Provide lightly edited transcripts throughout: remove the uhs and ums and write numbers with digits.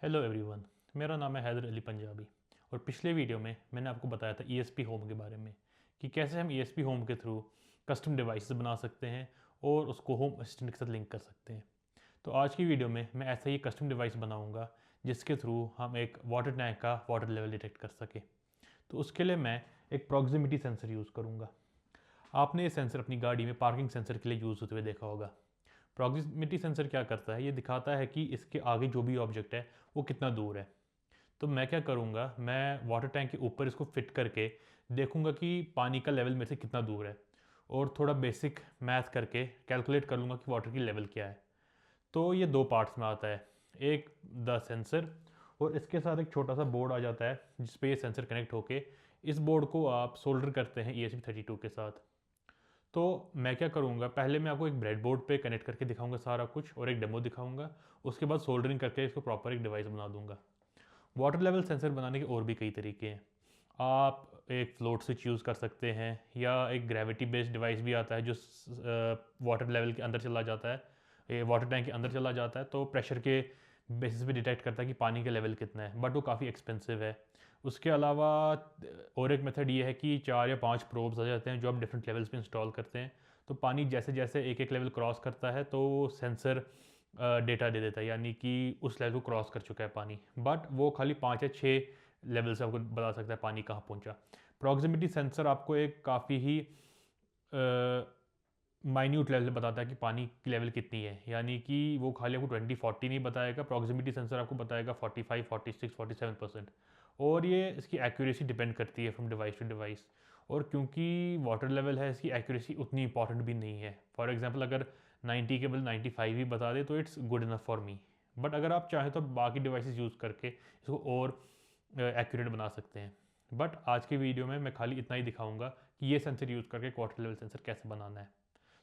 Hello everyone. मेरा नाम है हैदर अली पंजाबी और पिछले वीडियो में मैंने आपको बताया था ईएसपी होम के बारे में कि कैसे हम ईएसपी होम के थ्रू कस्टम डिवाइसेस बना सकते हैं और उसको होम असिस्टेंट के साथ लिंक कर सकते हैं। तो आज की वीडियो में मैं ऐसा ही कस्टम डिवाइस बनाऊंगा जिसके थ्रू हम एक वाटर टैंक का वाटर लेवल डिटेक्ट कर सके। तो उसके लिए मैं एक प्रॉक्सिमिटी सेंसर यूज़ करूँगा। आपने ये सेंसर अपनी गाड़ी में पार्किंग सेंसर के लिए यूज़ होते हुए देखा होगा। प्रॉक्सिमिटी सेंसर क्या करता है, ये दिखाता है कि इसके आगे जो भी ऑब्जेक्ट है वो कितना दूर है। तो मैं क्या करूँगा, मैं वाटर टैंक के ऊपर इसको फिट करके देखूँगा कि पानी का लेवल मेरे से कितना दूर है और थोड़ा बेसिक मैथ करके कैलकुलेट कर लूँगा कि वाटर की लेवल क्या है। तो ये दो पार्ट्स में आता है, एक द सेंसर और इसके साथ एक छोटा सा बोर्ड आ जाता है जिस पे ये सेंसर कनेक्ट होके इस बोर्ड को आप सोल्डर करते हैं ESP32 के साथ। तो मैं क्या करूँगा, पहले मैं आपको एक ब्रेड बोर्ड पे कनेक्ट करके दिखाऊंगा सारा कुछ और एक डेमो दिखाऊंगा। उसके बाद सोल्डरिंग करके इसको प्रॉपर एक डिवाइस बना दूंगा। वाटर लेवल सेंसर बनाने के और भी कई तरीके हैं। आप एक फ्लोट स्विच यूज़ कर सकते हैं या एक ग्रेविटी बेस्ड डिवाइस भी आता है जो वाटर लेवल के अंदर चला जाता है, ये वाटर टैंक के अंदर चला जाता है तो प्रेशर के बेसिस पे डिटेक्ट करता है कि पानी का लेवल कितना है, बट वो काफ़ी एक्सपेंसिव है। उसके अलावा और एक मेथड ये है कि 4 या 5 प्रोब्स आ जाते हैं जो आप डिफरेंट लेवल्स पे इंस्टॉल करते हैं। तो पानी जैसे जैसे एक एक लेवल क्रॉस करता है तो सेंसर डेटा दे देता है, यानी कि उस लेवल को क्रॉस कर चुका है पानी, बट वो खाली 5 या 6 लेवल से आपको बता सकता है पानी कहाँ पहुँचा। प्रॉक्सिमिटी सेंसर आपको एक काफ़ी ही माइन्यूट लेवल बताता है कि पानी की लेवल कितनी है, यानी कि वो खाली आपको 20-40 नहीं बताएगा, प्रॉक्सिमिटी सेंसर आपको बताएगा 45, 46, 47%। और ये इसकी एक्यूरेसी डिपेंड करती है फ्रॉम डिवाइस टू डिवाइस। और क्योंकि वाटर लेवल है, इसकी एक्यूरेसी उतनी इंपॉर्टेंट भी नहीं है। फॉर एग्जांपल अगर 90 के बदले 95 ही बता दे तो it's good enough for me. But अगर आप चाहें तो बाकी डिवाइसेस यूज़ करके इसको और एक्यूरेट बना सकते हैं। बट आज की वीडियो में मैं खाली इतना ही दिखाऊंगा कि ये सेंसर यूज़ करके वाटर लेवल सेंसर कैसे बनाना है।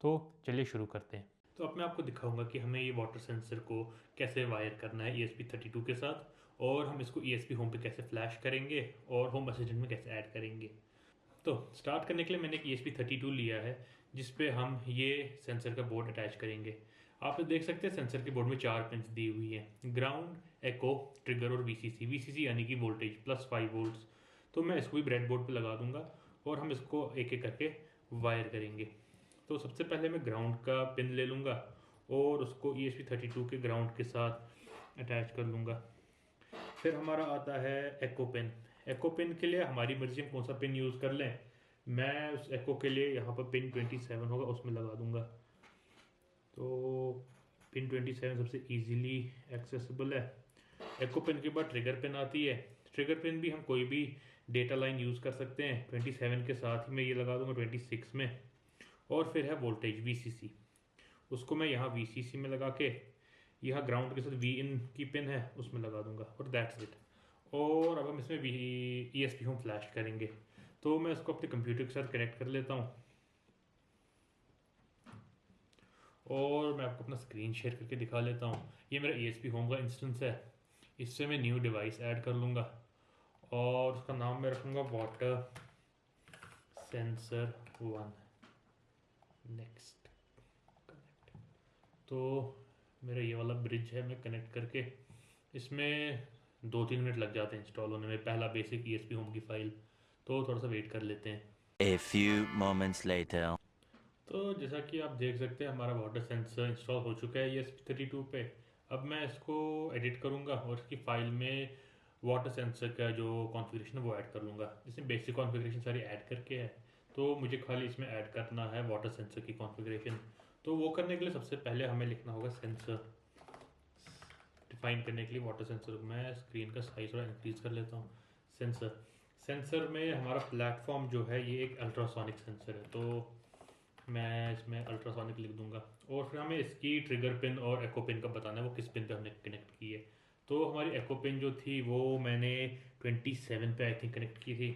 तो चलिए शुरू करते हैं। तो अब मैं आपको दिखाऊंगा कि हमें ये वाटर सेंसर को कैसे वायर करना है ESP32 के साथ, और हम इसको ESP होम पे कैसे फ्लैश करेंगे और होम असिस्टेंट में कैसे ऐड करेंगे। तो स्टार्ट करने के लिए मैंने एक ESP32 लिया है जिस पे हम ये सेंसर का बोर्ड अटैच करेंगे। आप देख सकते हैं सेंसर के बोर्ड में 4 पिन्स दी हुई हैं, ग्राउंड, एको, ट्रिगर और VCC यानी कि वोल्टेज +5 वोल्ट्स। तो मैं इसको भी ब्रेड बोर्ड पे लगा दूंगा और हम इसको एक एक करके वायर करेंगे। तो सबसे पहले मैं ग्राउंड का पिन ले लूँगा और उसको ESP32 के ग्राउंड के साथ अटैच कर लूँगा। फिर हमारा आता है एको पिन। एको पिन के लिए हमारी मर्जी हम कौन सा पिन यूज़ कर लें। मैं उस एको के लिए यहाँ पर पिन 27 होगा उसमें लगा दूँगा। तो पिन 27 सबसे इजीली एक्सेसिबल है। एको पिन के बाद ट्रिगर पिन आती है। ट्रिगर पिन भी हम कोई भी डेटा लाइन यूज़ कर सकते हैं। 27 के साथ ही मैं ये लगा दूंगा 26 में। और फिर है वोल्टेज VCC, उसको मैं यहाँ VCC में लगा के यहाँ ग्राउंड के साथ वी इन की पिन है उसमें लगा दूंगा और दैट्स इट। और अब हम इसमें ESP होम फ्लैश करेंगे। तो मैं इसको अपने कंप्यूटर के साथ कनेक्ट कर लेता हूँ और मैं आपको अपना स्क्रीन शेयर करके दिखा लेता हूँ। ये मेरा ESP होम का इंस्टेंस है। इससे मैं न्यू डिवाइस ऐड कर लूँगा और उसका नाम मैं रखूँगा वाटर सेंसर 1। Next connect. तो मेरा ये वाला ब्रिज है, मैं कनेक्ट करके इसमें 2-3 मिनट लग जाते हैं इंस्टॉल होने में, पहला बेसिक ESP होम की फाइल। तो थोड़ा सा वेट कर लेते हैं। A few moments later. तो जैसा कि आप देख सकते हैं हमारा वाटर सेंसर इंस्टॉल हो चुका है ESP32 पे। अब मैं इसको एडिट करूँगा और इसकी फाइल में वाटर सेंसर का जो कॉन्फ़िगरेशन है वो ऐड कर लूँगा। इसमें बेसिक कॉन्फ़िगरेशन सारी ऐड करके है, तो मुझे खाली इसमें ऐड करना है वाटर सेंसर की कॉन्फ़िगरेशन। तो वो करने के लिए सबसे पहले हमें लिखना होगा सेंसर। डिफाइन करने के लिए वाटर सेंसर, मैं स्क्रीन का साइज थोड़ा इंक्रीज कर लेता हूँ। सेंसर, सेंसर में हमारा प्लेटफॉर्म जो है ये एक अल्ट्रासोनिक सेंसर है, तो मैं इसमें अल्ट्रासोनिक लिख दूंगा। और फिर हमें इसकी ट्रिगर पिन और एको पिन का बताना है वो किस पिन पे हमने कनेक्ट की है। तो हमारी एको पिन जो थी वो मैंने 27 पे आई थिंक कनेक्ट की थी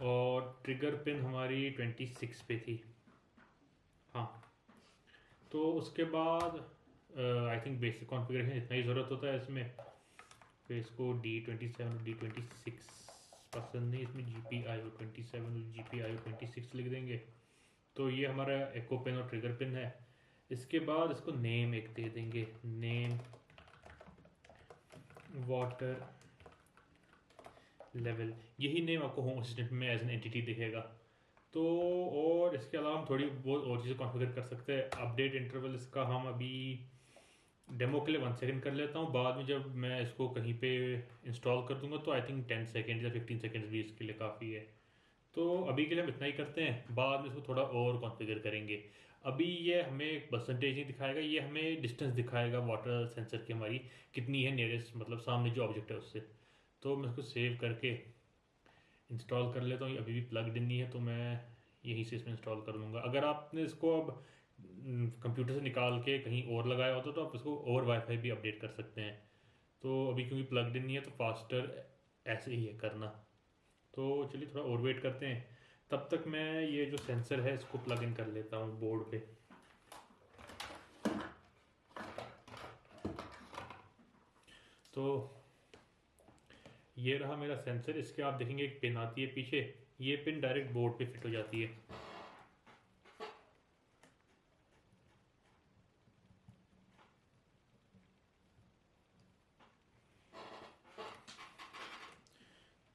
और ट्रिगर पिन हमारी 26 पे थी। हाँ, तो उसके बाद आई थिंक बेसिक कॉन्फ़िगरेशन इतना ही ज़रूरत होता है इसमें। फिर इसको D27 और D26 पसंद नहीं, इसमें GPIO27 और GPIO26 लिख देंगे। तो ये हमारा एको पिन और ट्रिगर पिन है। इसके बाद इसको नेम एक दे देंगे, नेम वाटर लेवल, यही नेम आपको होम असिस्टेंट में एज एन एंटिटी दिखेगा। तो और इसके अलावा हम थोड़ी बहुत और चीज़ें कॉन्फ़िगर कर सकते हैं। अपडेट इंटरवल इसका हम अभी डेमो के लिए 1 सेकंड कर लेता हूँ, बाद में जब मैं इसको कहीं पे इंस्टॉल कर दूंगा तो आई थिंक 10 सेकेंड या 15 सेकेंड्स भी इसके लिए काफ़ी है। तो अभी के लिए हम इतना ही करते हैं, बाद में इसको थोड़ा और कॉन्फ़िगर करेंगे। अभी ये हमें परसेंटेज नहीं दिखाएगा, ये हमें डिस्टेंस दिखाएगा वाटर सेंसर की हमारी कितनी है नियरेस्ट, मतलब सामने जो ऑब्जेक्ट है उससे। तो मैं इसको सेव करके इंस्टॉल कर लेता हूँ। ये अभी भी प्लग्ड इन नहीं है तो मैं यहीं से इसमें इंस्टॉल कर लूँगा। अगर आपने इसको अब कंप्यूटर से निकाल के कहीं और लगाया होता तो आप इसको और वाईफाई भी अपडेट कर सकते हैं। तो अभी क्योंकि प्लग्ड इन नहीं है तो फास्टर ऐसे ही है करना। तो चलिए थोड़ा और वेट करते हैं, तब तक मैं ये जो सेंसर है इसको प्लग इन कर लेता हूँ बोर्ड पे। तो ये रहा मेरा सेंसर, इसके आप देखेंगे एक पिन आती है पीछे, ये पिन डायरेक्ट बोर्ड पे फिट हो जाती है।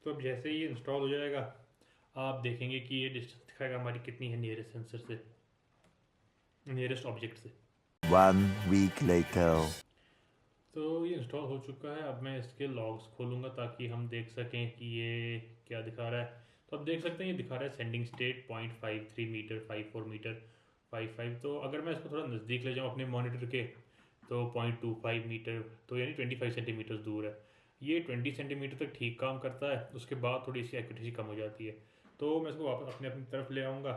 तो अब जैसे ही ये इंस्टॉल हो जाएगा आप देखेंगे कि ये डिस्टेंस दिखाएगा हमारी कितनी है नियरेस्ट सेंसर से, नियरेस्ट ऑब्जेक्ट से। 1 week later. तो ये इंस्टॉल हो चुका है। अब मैं इसके लॉग्स खोलूँगा ताकि हम देख सकें कि ये क्या दिखा रहा है। तो अब देख सकते हैं ये दिखा रहा है सेंडिंग स्टेट 0.53 मीटर, 54 मीटर, 55। तो अगर मैं इसको थोड़ा नज़दीक ले जाऊँ अपने मॉनिटर के तो 0.25 मीटर, तो यानी 25 सेंटीमीटर दूर है। ये 20 सेंटीमीटर तक ठीक काम करता है, उसके बाद थोड़ी सी एक्यूरेसी कम हो जाती है। तो मैं इसको वापस अपने अपनी तरफ ले आऊँगा।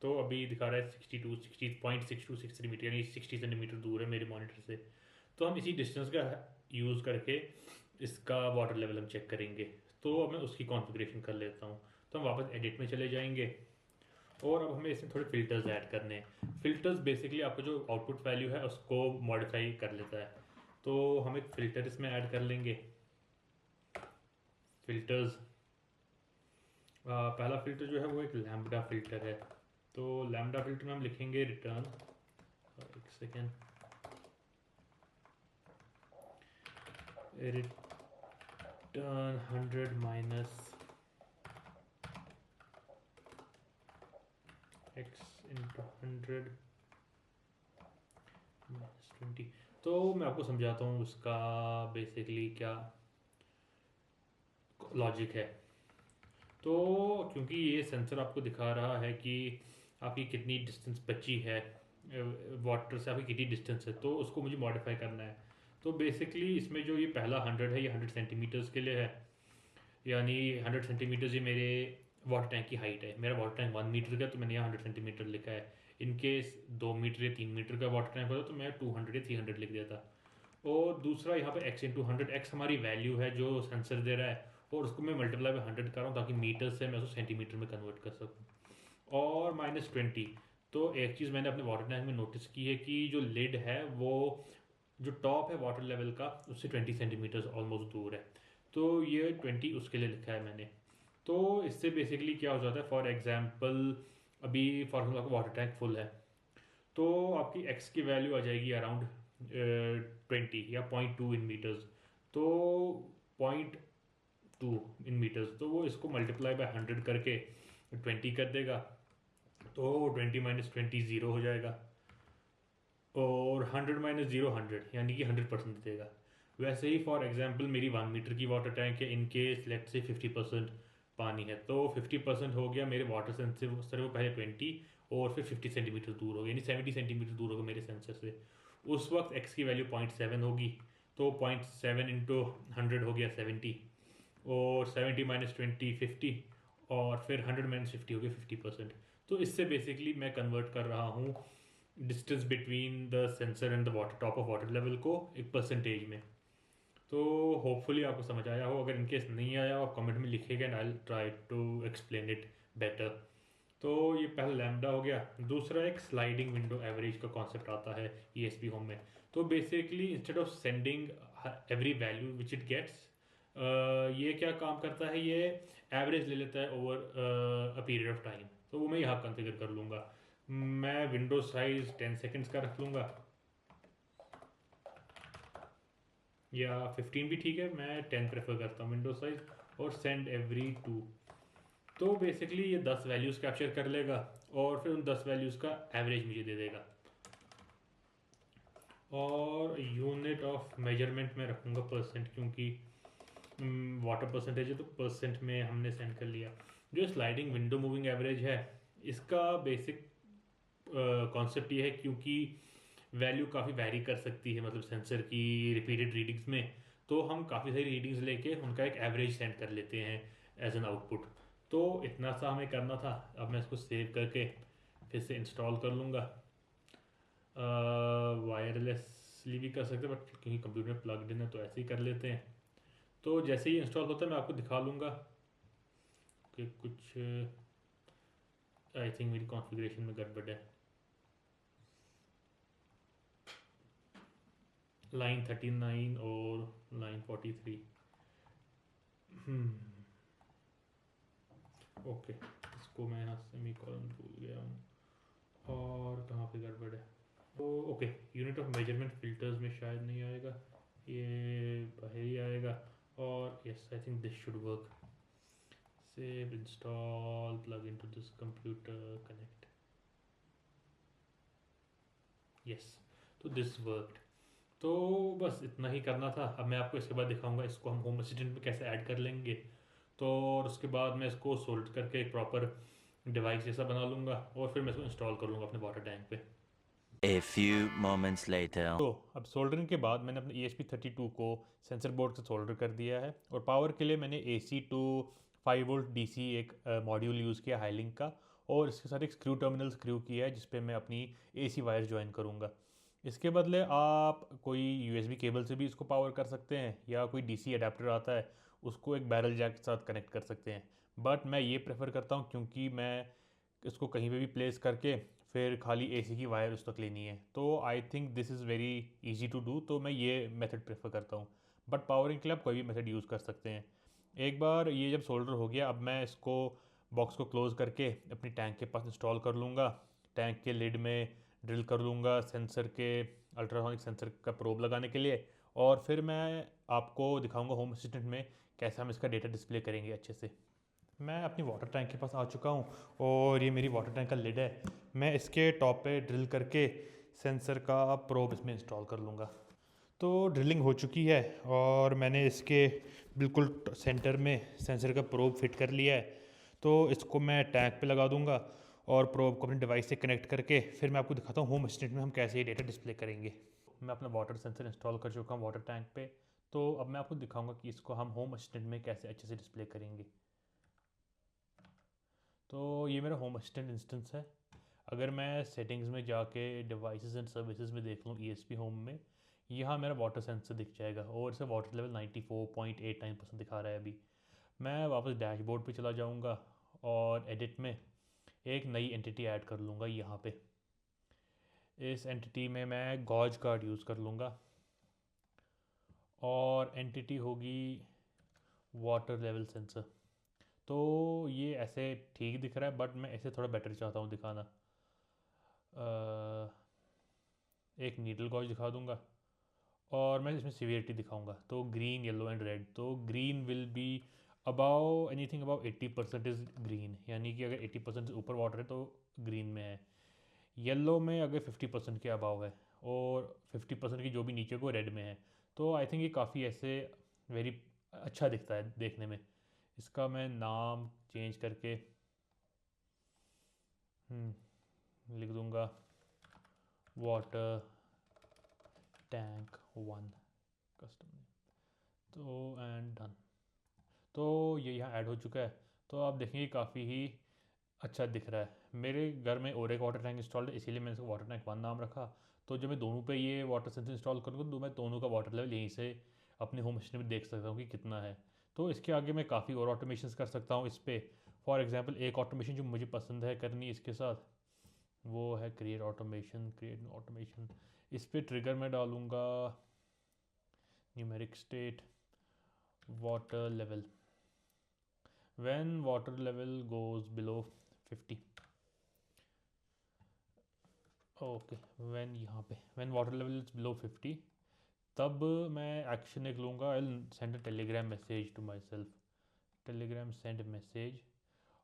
तो अभी दिखा रहा है 60.6263 मीटर, यानी 60 सेंटीमीटर दूर है मेरे मॉनिटर से। तो हम इसी डिस्टेंस का यूज़ करके इसका वाटर लेवल हम चेक करेंगे। तो अब मैं उसकी कॉन्फ़िगरेशन कर लेता हूँ। तो हम वापस एडिट में चले जाएंगे और अब हमें इसमें थोड़े फ़िल्टर्स ऐड करने हैं। फ़िल्टर्स बेसिकली आपका जो आउटपुट वैल्यू है उसको मॉडिफाई कर लेता है। तो हम एक फ़िल्टर इसमें ऐड कर लेंगे। फ़िल्टर्स, पहला फ़िल्टर जो है वो एक लैम्बडा फ़िल्टर है। तो लैम्बडा फ़िल्टर में हम लिखेंगे रिटर्न, एक second, return 100 minus x into 100 minus 20। तो मैं आपको समझाता हूँ उसका बेसिकली क्या लॉजिक है। तो क्योंकि ये सेंसर आपको दिखा रहा है कि आपकी कितनी डिस्टेंस बची है वाटर से, आपकी कितनी डिस्टेंस है, तो उसको मुझे मॉडिफाई करना है। तो बेसिकली इसमें जो ये पहला 100 है ये 100 सेंटीमीटर्स के लिए है, यानी 100 सेंटीमीटर्स ये मेरे वाटर टैंक की हाइट है। मेरा वाटर टैंक 1 मीटर का तो मैंने यहाँ 100 सेंटीमीटर लिखा है। इन केस 2 मीटर या 3 मीटर का वाटर टैंक होता तो मैं 200 या 300 लिख देता। और दूसरा यहाँ पे x इंटू 100, एक्स हमारी वैल्यू है जो सेंसर दे रहा है, और उसको मैं मल्टीप्लाई बाई 100 कर रहा हूँ ताकि मीटर से मैं उसको सेंटीमीटर में कन्वर्ट कर सकूँ। और -20। तो एक चीज़ मैंने अपने वाटर टैंक में नोटिस की है कि जो लिड है वो जो टॉप है वाटर लेवल का उससे 20 सेंटीमीटर ऑलमोस्ट दूर है। तो ये 20 उसके लिए लिखा है मैंने। तो इससे बेसिकली क्या हो जाता है, फॉर एग्जांपल अभी फॉर एग्जाम्पल आपका वाटर टैंक फुल है तो आपकी एक्स की वैल्यू आ जाएगी अराउंड 20 या 0.2 इन मीटर्स। तो 0.2 इन मीटर्स, तो वो इसको मल्टीप्लाई बाय 100 करके 20 कर देगा। तो 20 माइनस 20 ज़ीरो हो जाएगा, और 100 माइनस ज़ीरो 100, यानी कि 100% देगा। वैसे ही फॉर एग्जांपल मेरी 1 मीटर की वाटर टैंक है, इनके लेट से 50% पानी है, तो 50% हो गया मेरे वाटर सेंसर से वो पहले 20 और फिर 50 सेंटीमीटर दूर हो गया, यानी 70 सेंटीमीटर दूर होगा मेरे सेंसर से। उस वक्त एक्स की वैल्यू 0.7 होगी, तो 0.7 इंटू 100 हो गया 70, और 70 माइनस 20 50, और फिर 100 माइनस 50 हो गया 50%। तो इससे बेसिकली मैं कन्वर्ट कर रहा हूँ distance between the sensor and the water top of water level को एक परसेंटेज में। तो होपफुली आपको समझ आया हो, अगर इनकेस नहीं आया हो आप कमेंट में लिखिएगा and I try to explain it better. तो ये पहला लैम्बडा हो गया। दूसरा एक स्लाइडिंग विंडो एवरेज का कॉन्सेप्ट आता है ESP होम में। तो basically instead of sending every value which it gets, ये क्या काम करता है, ये एवरेज ले लेता है over a period of time. तो वो मैं यहाँ कॉन्फ़िगर कर लूँगा। मैं विंडो साइज 10 सेकेंड्स का रख लूँगा। या 15 भी ठीक है, मैं 10 प्रेफर करता हूँ विंडो साइज, और सेंड एवरी 2। तो बेसिकली ये 10 वैल्यूज़ कैप्चर कर लेगा और फिर उन 10 वैल्यूज़ का एवरेज मुझे दे देगा। और यूनिट ऑफ मेजरमेंट में रखूँगा परसेंट, क्योंकि वाटर परसेंटेज है तो परसेंट में हमने सेंड कर लिया। जो स्लाइडिंग विंडो मूविंग एवरेज है, इसका बेसिक कॉन्सेप्ट ये है, क्योंकि वैल्यू काफ़ी वैरी कर सकती है मतलब सेंसर की रिपीटेड रीडिंग्स में, तो हम काफ़ी सारी रीडिंग्स लेके उनका एक एवरेज सेंड कर लेते हैं एज एन आउटपुट। तो इतना सा हमें करना था। अब मैं इसको सेव करके फिर से इंस्टॉल कर लूँगा। वायरलेसली भी कर सकते हैं, बट क्योंकि कंप्यूटर में प्लग्ड इन है तो ऐसे ही कर लेते हैं। तो जैसे ही इंस्टॉल होता है मैं आपको दिखा लूँगा कि कुछ आई थिंक मेरी कॉन्फ़िगरेशन में गड़बड़ है। लाइन 39 और लाइन 43। ओके, इसको मैं यहाँ सेमी कॉलन भूल गया हूँ। और कहाँ पे गड़बड़ है? तो okay, unit of measurement filters में शायद नहीं आएगा, ये बाहर ही आएगा। और yes, I think this should work. Save, install, plug into this computer, connect. Yes, तो दिस वर्कड। तो बस इतना ही करना था। अब मैं आपको इसके बाद दिखाऊंगा इसको हम होम असिस्टेंट में कैसे ऐड कर लेंगे। तो और उसके बाद मैं इसको सोल्ड करके एक प्रॉपर डिवाइस जैसा बना लूँगा और फिर मैं इसको इंस्टॉल कर लूँगा अपने वाटर टैंक पे। A few moments later. तो अब सोल्डरिंग के बाद मैंने अपने ESP32 को सेंसर बोर्ड से सोल्डर कर दिया है, और पावर के लिए मैंने AC टू 5 वोल्ट DC एक मॉड्यूल यूज़ किया हाईलिंक का, और इसके साथ एक स्क्रू टर्मिनल स्क्रू किया है जिस पे मैं अपनी AC वायर ज्वाइन करूँगा। इसके बदले आप कोई USB केबल से भी इसको पावर कर सकते हैं, या कोई DC अडेप्टर आता है उसको एक बैरल जैक के साथ कनेक्ट कर सकते हैं। बट मैं ये प्रेफर करता हूँ, क्योंकि मैं इसको कहीं पे भी प्लेस करके फिर खाली AC की वायर उस तक लेनी है, तो I think this is very easy to do, तो मैं ये मेथड प्रेफर करता हूँ। बट पावरिंग के लिए आप कोई भी मेथड यूज़ कर सकते हैं। एक बार ये जब सोल्डर हो गया, अब मैं इसको बॉक्स को क्लोज़ करके अपनी टैंक के पास इंस्टॉल कर लूँगा। टैंक के लिड में ड्रिल कर लूँगा सेंसर के, अल्ट्रासोनिक सेंसर का प्रोब लगाने के लिए। और फिर मैं आपको दिखाऊंगा होम असिस्टेंट में कैसे हम इसका डेटा डिस्प्ले करेंगे अच्छे से। मैं अपनी वाटर टैंक के पास आ चुका हूँ, और ये मेरी वाटर टैंक का लिड है। मैं इसके टॉप पे ड्रिल करके सेंसर का प्रोब इसमें इंस्टॉल कर लूँगा। तो ड्रिलिंग हो चुकी है, और मैंने इसके बिल्कुल सेंटर में सेंसर का प्रोब फिट कर लिया है। तो इसको मैं टैंक पे लगा दूँगा, और प्रोब को अपनी डिवाइस से कनेक्ट करके फिर मैं आपको दिखाता हूँ होम असिस्टेंट में हम कैसे ये डेटा डिस्प्ले करेंगे। मैं अपना वाटर सेंसर इंस्टॉल कर चुका हूँ वाटर टैंक पे। तो अब मैं आपको दिखाऊंगा कि इसको हम होम असिस्टेंट में कैसे अच्छे से डिस्प्ले करेंगे। तो ये मेरा होम असिस्टेंट इंस्टेंस है। अगर मैं सेटिंग्स में जाके डिवाइसेस एंड सर्विसेज में देख लूँ ESP होम में, यहाँ मेरा वाटर सेंसर दिख जाएगा, और इसका वाटर लेवल 94.89% दिखा रहा है अभी। मैं वापस डैशबोर्ड पे चला जाऊँगा, और एडिट में एक नई एंटिटी ऐड कर लूँगा यहाँ पे। इस एंटिटी में मैं गॉज कार्ड यूज़ कर लूँगा, और एंटिटी होगी वाटर लेवल सेंसर। तो ये ऐसे ठीक दिख रहा है, बट मैं ऐसे थोड़ा बेटर चाहता हूँ दिखाना। एक नीडल गॉज दिखा दूंगा, और मैं इसमें सीवियरिटी दिखाऊंगा। तो ग्रीन, येलो एंड रेड। तो green will be above anything above 80% is green, यानी कि अगर 80% से ऊपर वाटर है तो ग्रीन में है। येलो में अगर 50% के अबाव है, और 50% की जो भी नीचे को रेड में है। तो आई थिंक ये काफ़ी ऐसे वेरी अच्छा दिखता है देखने में। इसका मैं नाम चेंज करके लिख दूंगा वाटर टैंक 1 कस्टम। तो एंड डन। तो ये यहाँ ऐड हो चुका है। तो आप देखेंगे काफ़ी ही अच्छा दिख रहा है। मेरे घर में और एक वाटर टैंक इंस्टॉल्ड है, इसीलिए मैंने इसको वाटर टैंक 1 नाम रखा। तो जब मैं दोनों पे ये वाटर सेंसर इंस्टॉल करूँगा तो मैं दोनों का वाटर लेवल यहीं से अपने होम मशीन में देख सकता हूँ कि कितना है। तो इसके आगे मैं काफ़ी और ऑटोमेशन कर सकता हूँ इस पर। फॉर एग्जाम्पल, एक ऑटोमेशन जो मुझे पसंद है करनी इसके साथ, वो है क्रिएट ऑटोमेशन। इस पर ट्रिगर मैं डालूँगा numeric state water level, when water level goes below 50। Okay, when यहाँ पे when water level is below 50, तब मैं एक्शन एक लूँगा, I send a telegram message to myself, telegram send message,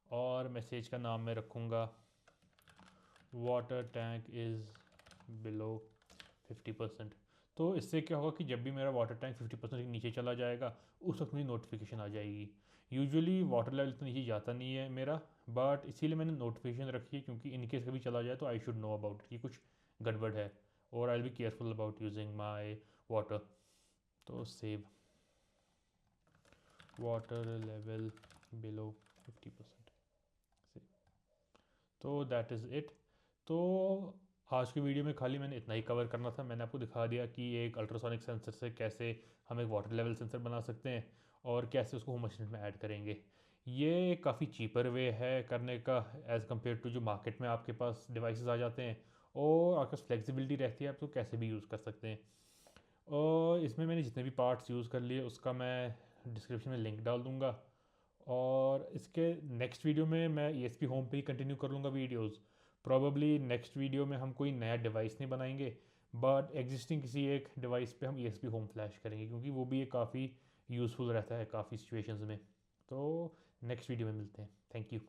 और मैसेज का नाम मैं रखूँगा वाटर टैंक इज़ बिलो 50%। तो इससे क्या होगा कि जब भी मेरा वाटर टैंक 50% के नीचे चला जाएगा उस वक्त मेरी नोटिफिकेशन आ जाएगी। यूजुअली वाटर लेवल तो नीचे जाता नहीं है मेरा, बट इसीलिए मैंने नोटिफिकेशन रखी है, क्योंकि इन केस कभी चला जाए तो आई शुड नो अबाउट कि कुछ गड़बड़ है, और I will be careful about using my water. तो सेव वाटर लेवल बिलो 50%, तो दैट इज़ इट। तो आज की वीडियो में खाली मैंने इतना ही कवर करना था। मैंने आपको दिखा दिया कि एक अल्ट्रासोनिक सेंसर से कैसे हम एक वाटर लेवल सेंसर बना सकते हैं और कैसे उसको होम मशीन में ऐड करेंगे। ये काफ़ी चीपर वे है करने का एज़ कम्पेयर टू जो मार्केट में आपके पास डिवाइसेस आ जाते हैं, और आपके पास फ्लेक्सिबिलिटी रहती है, आप तो कैसे भी यूज़ कर सकते हैं। और इसमें मैंने जितने भी पार्ट्स यूज़ कर लिए उसका मैं डिस्क्रिप्शन में लिंक डाल दूँगा, और इसके नेक्स्ट वीडियो में मैं ESP होम पे ही कंटिन्यू कर लूँगा वीडियोस। प्रॉबली नेक्स्ट वीडियो में हम कोई नया डिवाइस नहीं बनाएंगे, बट एग्जिस्टिंग किसी एक डिवाइस पे हम ESP होम फ्लैश करेंगे, क्योंकि वो भी एक काफ़ी यूज़फुल रहता है काफ़ी सिचुएशंस में। तो नेक्स्ट वीडियो में मिलते हैं। Thank you.